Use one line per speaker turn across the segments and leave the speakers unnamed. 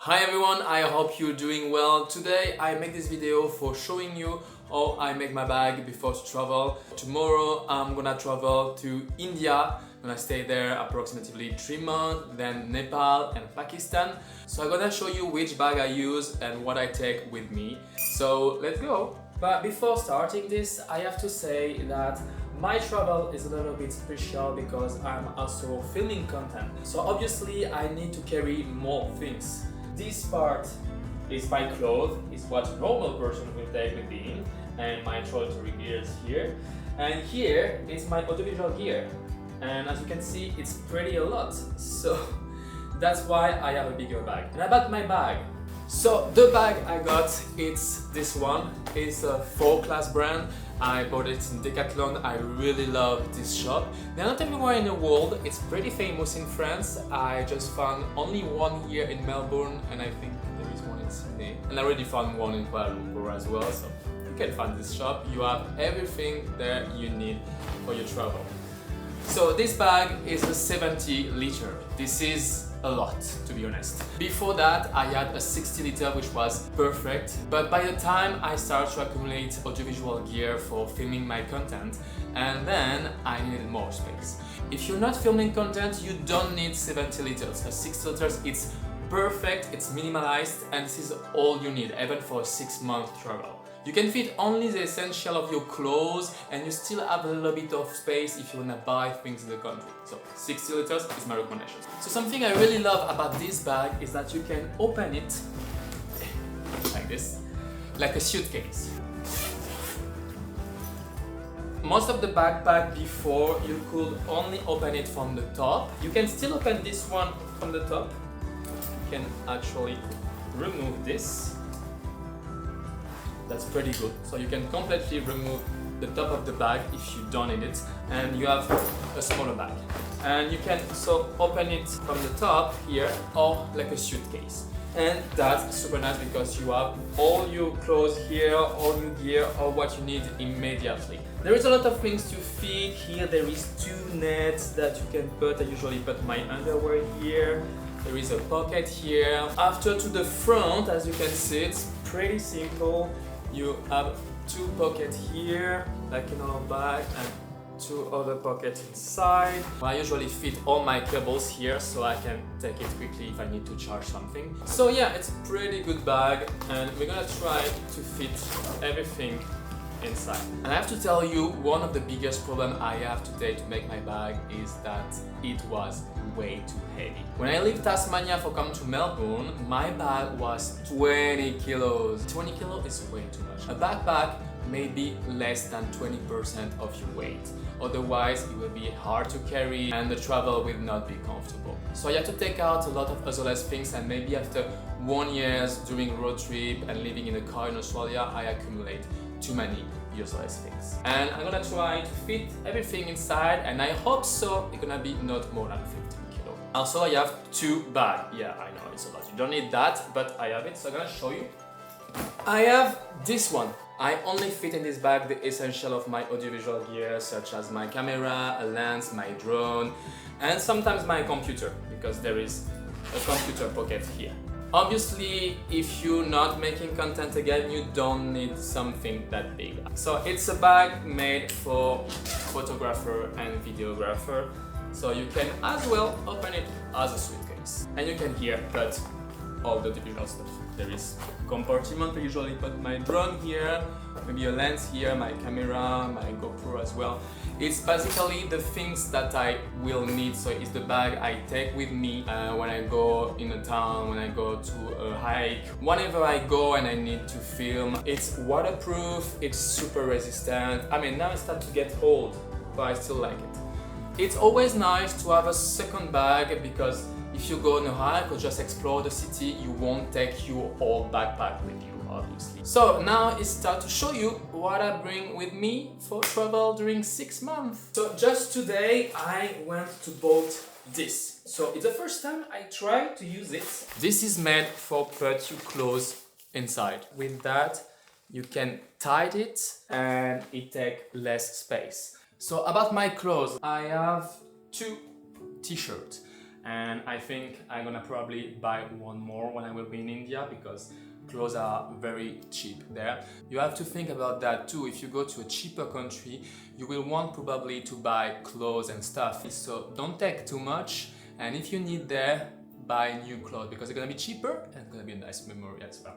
Hi everyone, I hope you're doing well. Today I make this video for showing you how I make my bag before to travel. Tomorrow I'm gonna travel to India. I'm gonna stay there approximately 3 months, then Nepal and Pakistan. So I'm gonna show you which bag I use and what I take with me. So let's go! But before starting this, I have to say that my travel is a little bit special because I'm also filming content. So obviously I need to carry more things. This part is my clothes, is what a normal person will take with him, and my toiletry gear is here. And here is my audiovisual gear. And as you can see, it's pretty a lot. So that's why I have a bigger bag. And about my bag. So the bag I got, it's this one. It's a 4-class brand. I bought it in Decathlon. I really love this shop. They're not everywhere in the world. It's pretty famous in France. I just found only one here in Melbourne, and I think there is one in Sydney. And I already found one in Kuala Lumpur as well. So you can find this shop. You have everything there you need for your travel. So this bag is a 70 liter. This is a lot, to be honest. Before that, I had a 60 liter, which was perfect. But by the time I started to accumulate audiovisual gear for filming my content, and then I needed more space. If you're not filming content, you don't need 70 liters. A 60 liters, it's perfect, it's minimalized, and this is all you need, even for a 6-month travel. You can fit only the essential of your clothes and you still have a little bit of space if you wanna buy things in the country. So 60 liters is my recommendation. So something I really love about this bag is that you can open it like this, like a suitcase. Most of the backpack before, you could only open it from the top. You can still open this one from the top. You can actually remove this. That's pretty good. So you can completely remove the top of the bag if you don't need it, and you have a smaller bag. And you can so open it from the top here or like a suitcase. And that's super nice because you have all your clothes here, all your gear, or what you need immediately. There is a lot of things to fit here. There is 2 nets that you can put. I usually put my underwear here. There is a pocket here. After to the front, as you can see, it's pretty simple. You have 2 pockets here, like in our bag, and 2 other pockets inside. I usually fit all my cables here so I can take it quickly if I need to charge something. So yeah, it's a pretty good bag, and we're gonna try to fit everything inside. And I have to tell you, one of the biggest problems I have today to make my bag is that it was way too heavy. When I leave Tasmania for come to Melbourne, my bag was 20 kilos. 20 kilos is way too much. A backpack may be less than 20% of your weight. Otherwise, it will be hard to carry and the travel will not be comfortable. So I have to take out a lot of otherless things, and maybe after 1 year doing road trip and living in a car in Australia, I accumulate too many useless things. And I'm gonna try to fit everything inside, and I hope so it's gonna be not more than 15 kilos. Also, I have 2 bags. Yeah, I know it's a lot. You don't need that, but I have it, so I'm gonna show you. I have this one. I only fit in this bag the essential of my audiovisual gear, such as my camera, a lens, my drone, and sometimes my computer, because there is a computer pocket here. Obviously, if you're not making content again, you don't need something that big. So it's a bag made for photographer and videographer. So you can as well open it as a suitcase. And you can here put all the digital stuff. There is a compartment. I usually put my drone here, maybe a lens here, my camera, my GoPro as well. It's basically the things that I will need. So it's the bag I take with me when I go in a town, when I go to a hike, whenever I go and I need to film. It's waterproof, it's super resistant. I mean, now it's starting to get old, but I still like it. It's always nice to have a second bag because if you go on a hike or just explore the city, you won't take your whole backpack with you, obviously. So now it's time to show you what I bring with me for travel during 6 months. So just today I went to bought this. So it's the first time I try to use it. This is made for put your clothes inside. With that, you can tie it and it takes less space. So about my clothes, I have 2 t-shirts. and I think I'm gonna probably buy one more when I will be in India because clothes are very cheap there. You have to think about that too. If you go to a cheaper country, you will want probably to buy clothes and stuff. So don't take too much, and if you need there, buy new clothes because it's gonna be cheaper and it's gonna be a nice memory as well.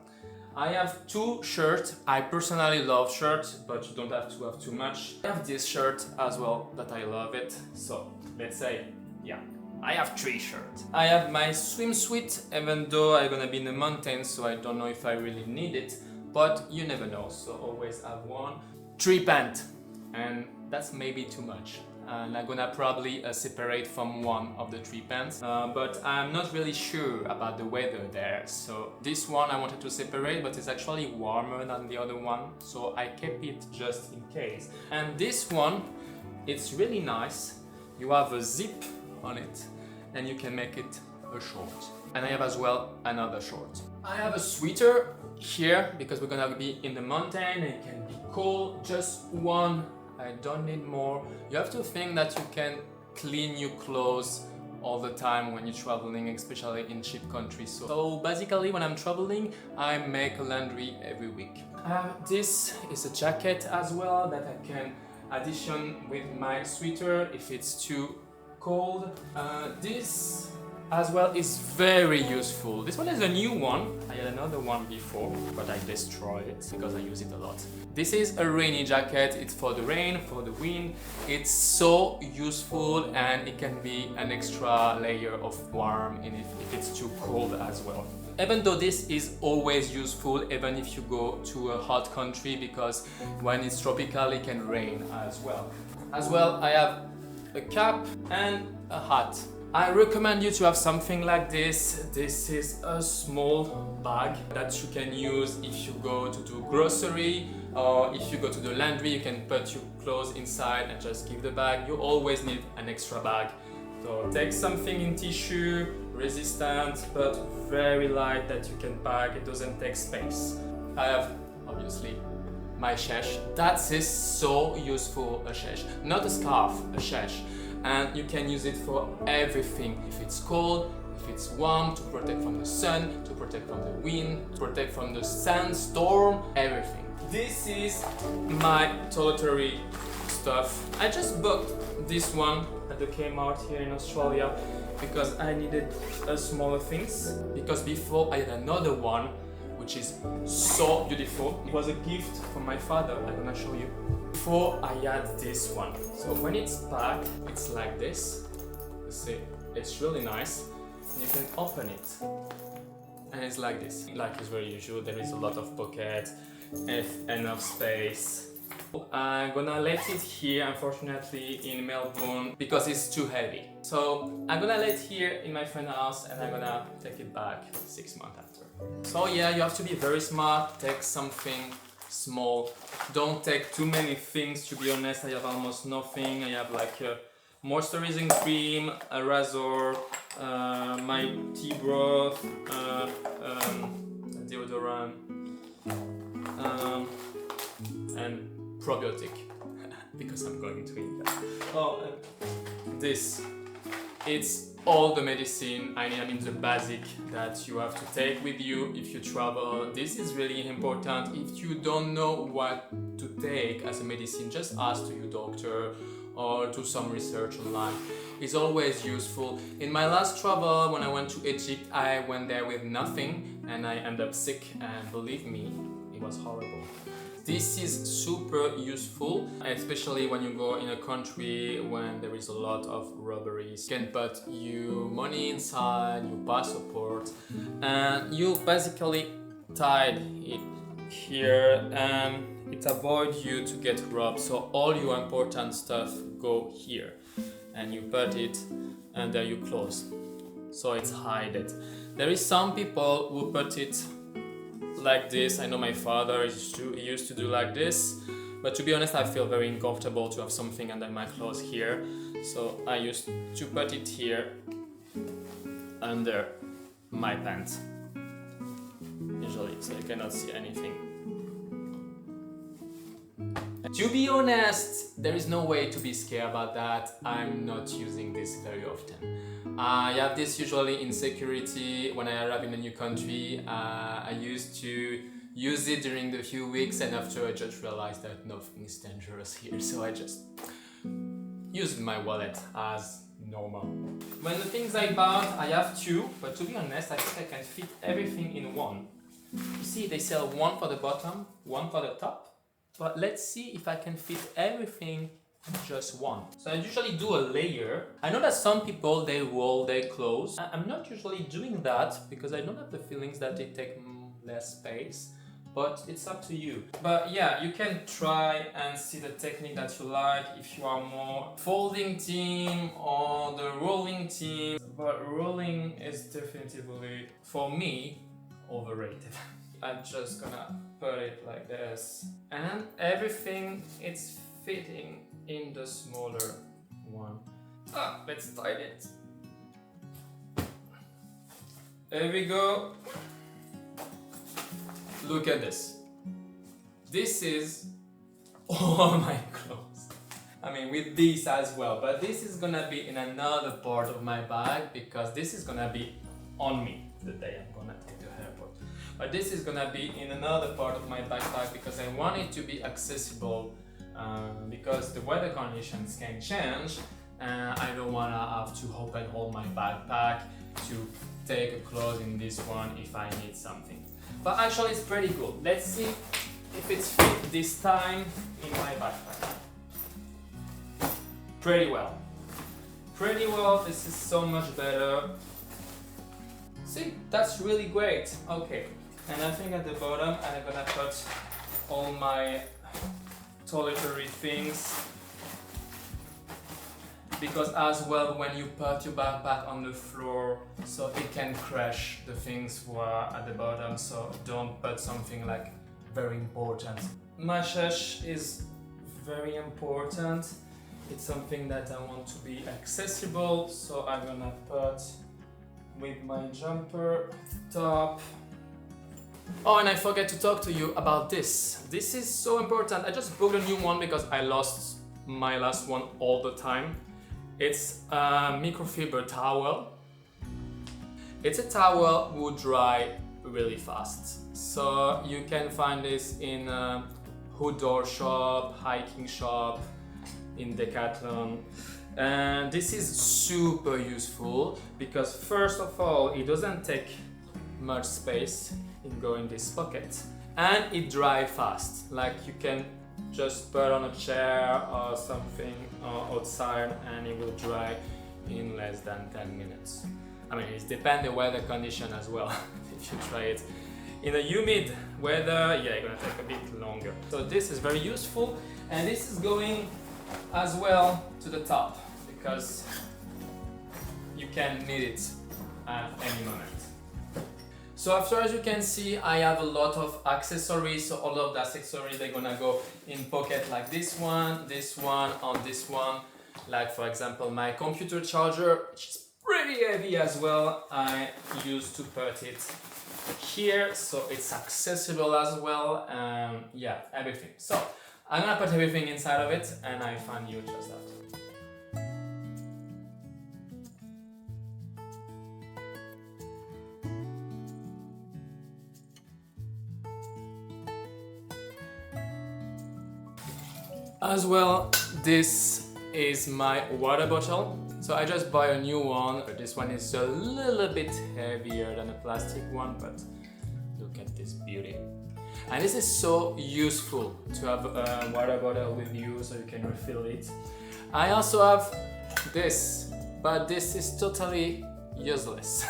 I have two shirts. I personally love shirts, but you don't have to have too much. I have this shirt as well that I love it. So let's say, yeah, I have three shirts. I have my swimsuit, even though I'm gonna be in the mountains, so I don't know if I really need it, but you never know, so always have one. Three pants, and that's maybe too much. And I'm gonna probably separate from one of the three pants, but I'm not really sure about the weather there. So this one I wanted to separate, but it's actually warmer than the other one, so I kept it just in case. And this one, it's really nice. You have a zip on it, and you can make it a short. And I have as well another short. I have a sweater here because we're gonna be in the mountain and it can be cold. Just one. I don't need more. You have to think that you can clean your clothes all the time when you're traveling, especially in cheap countries. So basically when I'm traveling, I make laundry every week. This is a jacket as well that I can addition with my sweater if it's too cold. This as well is very useful. This one is a new one. I had another one before, but I destroyed it because I use it a lot. This is a rainy jacket. It's for the rain, for the wind. It's so useful and it can be an extra layer of warm and if it's too cold as well. Even though this is always useful, even if you go to a hot country, because when it's tropical it can rain as well. As well, I have a cap and a hat. I recommend you to have something like this. This is a small bag that you can use if you go to do grocery or if you go to the laundry. You can put your clothes inside and just keep the bag. You always need an extra bag. So take something in tissue, resistant but very light that you can pack. It doesn't take space. I have obviously my sash. That is so useful, a sash. Not a scarf, a sash. And you can use it for everything. If it's cold, if it's warm, to protect from the sun, to protect from the wind, to protect from the sandstorm, everything. This is my toiletry stuff. I just bought this one at the Kmart here in Australia because I needed smaller things. Because before I had another one which is so beautiful. It was a gift from my father. I'm gonna show you. Before I had this one. So when it's packed, it's like this. You see, it's really nice. You can open it. And it's like this. Like it's very usual, there is a lot of pockets, enough space. I'm gonna let it here, unfortunately, in Melbourne because it's too heavy. So I'm gonna let it here in my friend's house and I'm gonna take it back 6 months after. So yeah, you have to be very smart. Take something small. Don't take too many things, to be honest. I have almost nothing. I have like a moisturizing cream, a razor, my tea broth, deodorant, and probiotic because I'm going to India. Oh, this, it's all the medicine, I mean the basic that you have to take with you if you travel. This is really important. If you don't know what to take as a medicine, just ask to your doctor or do some research online. It's always useful. In my last travel, when I went to Egypt, I went there with nothing and I ended up sick, and believe me, it was horrible. This is super useful, especially when you go in a country when there is a lot of robberies. You can put your money inside, your passport, and you basically tie it here and it avoids you to get robbed. So all your important stuff go here and you put it under your clothes. So it's hidden. There is some people who put it like this. I know my father used to do like this, but to be honest, I feel very uncomfortable to have something under my clothes here. So I used to put it here under my pants, usually, so you cannot see anything. To be honest, there is no way to be scared about that. I'm not using this very often. I have this usually in security when I arrive in a new country. I used to use it during the few weeks, and after I just realized that nothing is dangerous here, so I just used my wallet as normal. When the things I bought, I have two, but to be honest, I think I can fit everything in one. You see, they sell one for the bottom, one for the top. But let's see if I can fit everything in just one. So I usually do a layer. I know that some people, they roll their clothes. I'm not usually doing that because I don't have the feelings that they take less space, but it's up to you. But yeah, you can try and see the technique that you like, if you are more folding team or the rolling team. But rolling is definitively, for me, overrated. I'm just gonna put it like this, and everything is fitting in the smaller one. Let's tighten it. There we go. Look at this. This is all my clothes. I mean, with this as well, but this is gonna be in another part of my bag because this is gonna be on me the day I'm gonna take the airport. But this is gonna be in another part of my backpack because I want it to be accessible because the weather conditions can change and I don't wanna have to open all my backpack to take a clothes in this one if I need something. But actually it's pretty good. Let's see if it's fit this time in my backpack. Pretty well. Pretty well, this is so much better. See, that's really great. Okay, and I think at the bottom I'm gonna put all my toiletry things, because as well when you put your backpack on the floor, so it can crash the things who are at the bottom, so don't put something like very important. My shush is very important. It's something that I want to be accessible, so I'm gonna put with my jumper top. Oh, and I forget to talk to you about this. This is so important. I just bought a new one because I lost my last one all the time. It's a microfiber towel. It's a towel will dry really fast. So you can find this in a outdoor shop, hiking shop, in Decathlon. And this is super useful because first of all, it doesn't take much space in going this pocket, and it dries fast. Like you can just put on a chair or something outside and it will dry in less than 10 minutes. I mean, it depends the weather condition as well. If you try it in a humid weather, yeah, it's gonna take a bit longer. So this is very useful, and this is going as well to the top because you can need it at any moment. So after, as you can see, I have a lot of accessories. So all of the accessories, they're gonna go in pocket like this one, on this one. Like for example, my computer charger, which is pretty heavy as well. I used to put it here, so it's accessible as well. Yeah, everything. So I'm gonna put everything inside of it, and I find you just after. As well, this is my water bottle. So I just bought a new one. This one is a little bit heavier than a plastic one, but look at this beauty. And this is so useful to have a water bottle with you so you can refill it. I also have this, but this is totally useless.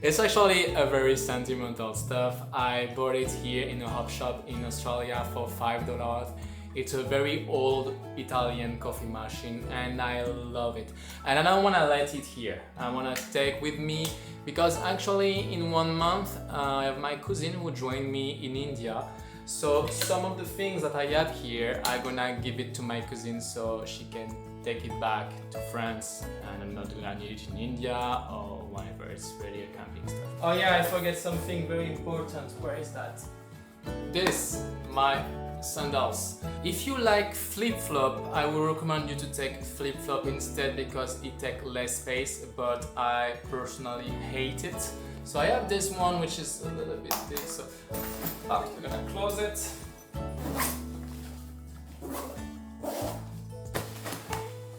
It's actually a very sentimental stuff. I bought it here in a hop shop in Australia for $5. It's a very old Italian coffee machine and I love it. And I don't want to let it here. I want to take with me because actually in 1 month I have my cousin who joined me in India. So some of the things that I have here, I'm gonna give it to my cousin so she can take it back to France, and I'm not gonna need it in India or whatever. It's really a camping stuff. Oh yeah, I forget something very important. Where is that? this, my sandals. If you like flip-flop, I would recommend you to take flip-flop instead because it takes less space, but I personally hate it. So I have this one which is a little bit big, so I'm gonna close it.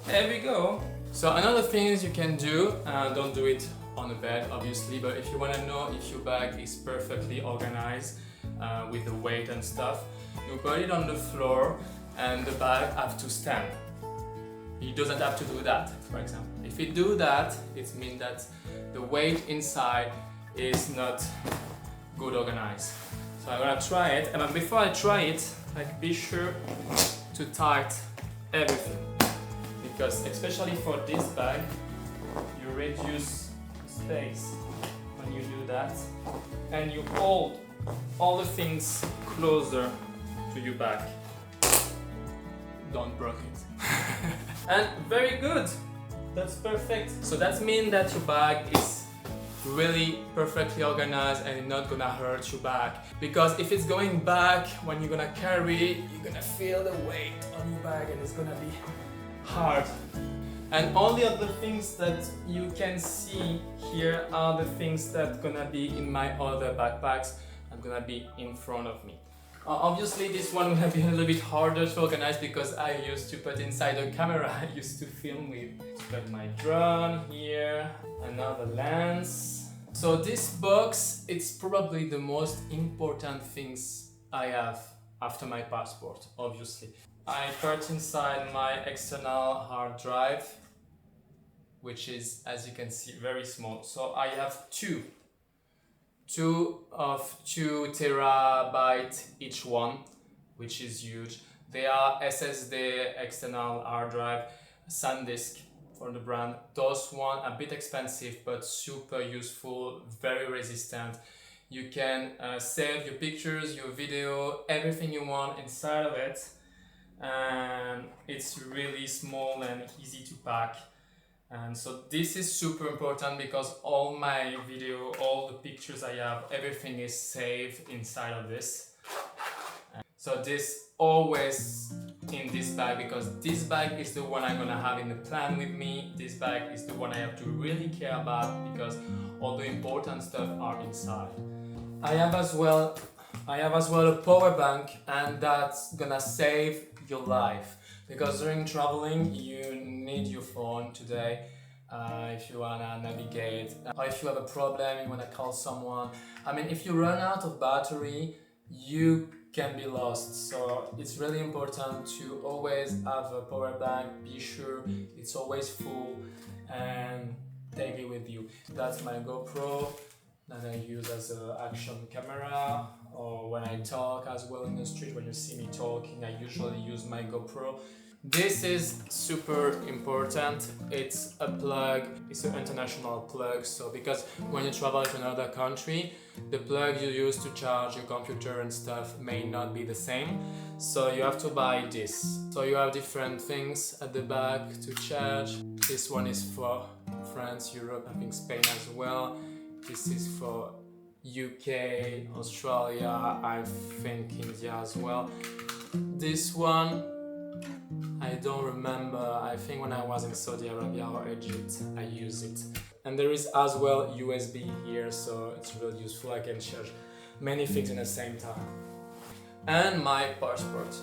There we go. So another thing is you can do, don't do it on the bed obviously, but if you want to know if your bag is perfectly organized with the weight and stuff, you put it on the floor and the bag have to stand. It doesn't have to do that, for example. If you do that, it means that the weight inside is not good organized. So I'm gonna try it, and before I try it, like, be sure to tighten everything, because especially for this bag, you reduce space when you do that, and you hold all the things closer to your bag. Don't break it. And very good, that's perfect. So that means that your bag is really perfectly organized and it's not gonna hurt your bag, because if it's going back when you're gonna carry it, you're gonna feel the weight on your bag and it's gonna be hard. And all the other things that you can see here are the things that gonna be in my other backpacks and gonna be in front of me. Obviously this one will be a little bit harder to organize because I used to put inside a camera I used to film with. Got my drone here, another lens. So this box, it's probably the most important things I have after my passport, obviously. I put inside my external hard drive, which is, as you can see, very small. So I have two of 2 terabyte each one, which is huge. They are SSD external hard drive, SanDisk for the brand. Those one a bit expensive but super useful, very resistant. You can save your pictures, your video, everything you want inside of it, and it's really small and easy to pack. And so this is super important because all my video, all the pictures I have, everything is saved inside of this. So this always in this bag, because this bag is the one I'm gonna have in the plane with me. This bag is the one I have to really care about because all the important stuff are inside. I have as well a power bank, and that's gonna save your life. Because during traveling, you need your phone today if you wanna navigate, or if you have a problem, you wanna call someone. I mean, if you run out of battery, you can be lost. So it's really important to always have a power bank. Be sure it's always full and take it with you. That's my GoPro that I use as an action camera, or when I talk as well in the street. When you see me talking, I usually use my GoPro. This is super important. It's a plug, it's an international plug. So because when you travel to another country, the plug you use to charge your computer and stuff may not be the same. So you have to buy this. So you have different things at the back to charge. This one is for France, Europe, I think Spain as well. This is for UK, Australia, I think India as well. This one, I don't remember, I think when I was in Saudi Arabia or Egypt, I used it. And there is as well USB here, so it's really useful. I can charge many things at the same time. And my passport.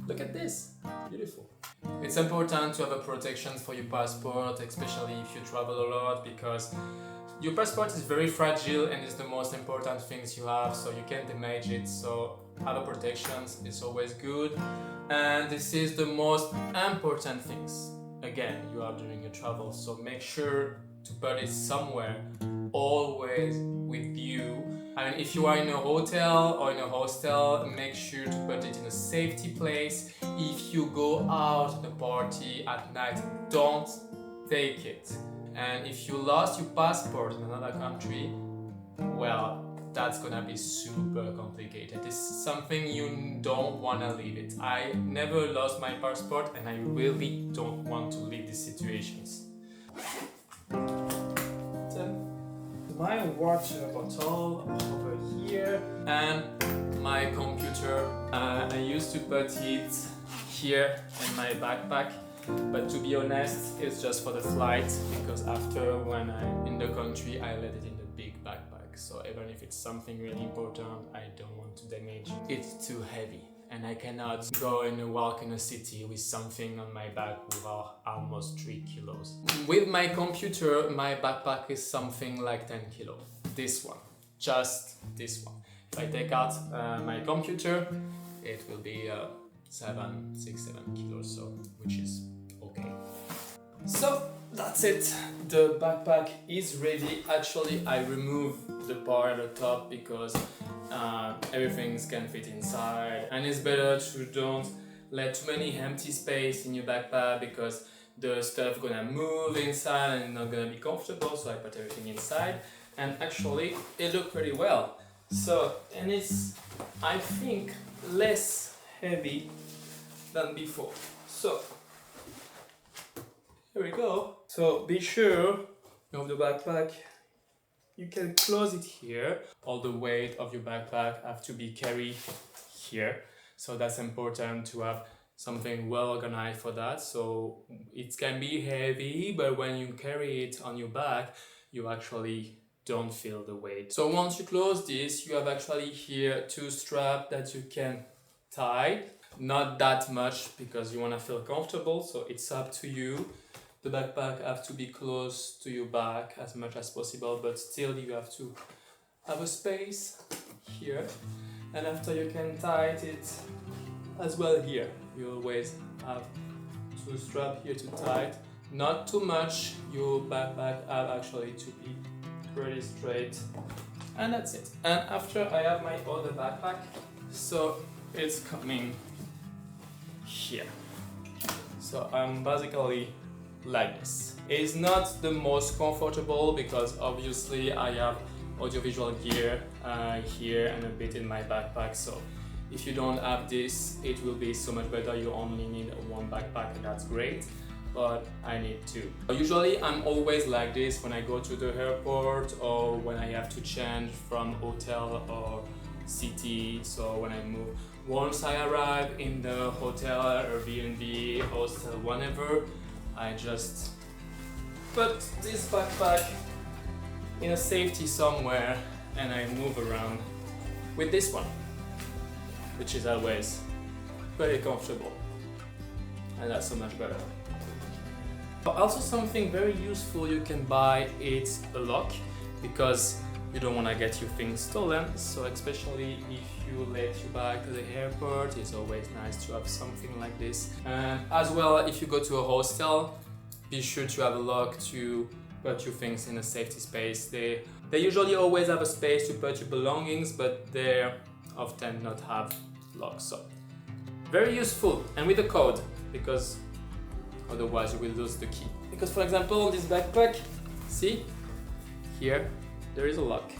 Look at this, beautiful. It's important to have a protection for your passport, especially if you travel a lot, because your passport is very fragile and is the most important things you have, so you can't damage it. So have a protection, it's always good. And this is the most important things, again, you have during your travel. So make sure to put it somewhere, always with you. I mean, if you are in a hotel or in a hostel, make sure to put it in a safety place. If you go out to a party at night, don't take it. And if you lost your passport in another country, well, that's gonna be super complicated. It's something you don't wanna leave it. I never lost my passport and I really don't want to leave these situations. My water bottle over here and my computer. I used to put it here in my backpack, but to be honest, it's just for the flight, because after, when I'm in the country, I let it in the big backpack. So even if it's something really important, I don't want to damage it. It's too heavy, and I cannot go and walk in a city with something on my back with almost 3 kilos. With my computer, my backpack is something like 10 kilos. This one, just this one. If I take out my computer, it will be 7 kilos, so which is okay. So that's it. The backpack is ready. Actually, I removed the part at the top because everything can fit inside, and it's better to don't let too many empty space in your backpack, because the stuff gonna move inside and not gonna be comfortable. So I put everything inside, and actually it looked pretty well. So, and it's, I think, less heavy than before. So here we go. So be sure of the backpack. You can close it here. All the weight of your backpack have to be carried here. So that's important to have something well organized for that. So it can be heavy, but when you carry it on your back, you actually don't feel the weight. So once you close this, you have actually here 2 straps that you can tie. Not that much, because you want to feel comfortable, so it's up to you. The backpack have to be close to your back as much as possible, but still you have to have a space here. And after, you can tie it as well here. You always have 2 straps here to tie it. Not too much. Your backpack have actually to be pretty straight. And that's it. And after, I have my other backpack. So it's coming here. So I'm basically like this. It's not the most comfortable, because obviously I have audiovisual gear here and a bit in my backpack. So if you don't have this, it will be so much better. You only need one backpack, and that's great, but I need 2. Usually I'm always like this when I go to the airport, or when I have to change from hotel or city. So when I move, once I arrive in the hotel, Airbnb, hostel, whatever, I just put this backpack in a safety somewhere, and I move around with this one, which is always very comfortable, and that's so much better. Also, something very useful you can buy is a lock, because you don't want to get your things stolen. So especially if you let your bag to the airport, it's always nice to have something like this. And as well, if you go to a hostel, be sure to have a lock to put your things in a safety space. They usually always have a space to put your belongings, but they often not have locks. So very useful, and with a code, because otherwise you will lose the key. Because for example, this backpack, see here, there is a lock,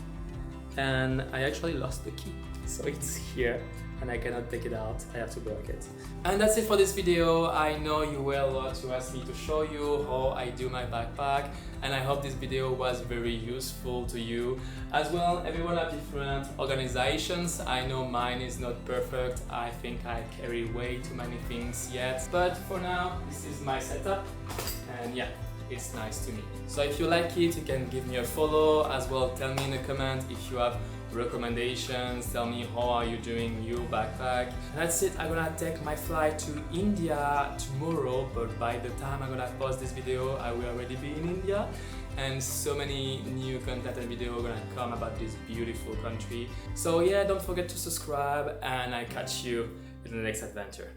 and I actually lost the key. So it's here, and I cannot take it out. I have to block it. And that's it for this video. I know you were a lot to ask me to show you how I do my backpack, and I hope this video was very useful to you. As well, everyone has different organizations. I know mine is not perfect. I think I carry way too many things yet, but for now, this is my setup, and yeah, it's nice to me. So if you like it, you can give me a follow. As well, tell me in the comment if you have recommendations. Tell me how are you doing your backpack. And that's it. I'm gonna take my flight to India tomorrow, but by the time I'm gonna post this video, I will already be in India, and so many new content and video are gonna come about this beautiful country. So yeah, don't forget to subscribe, and I catch you in the next adventure.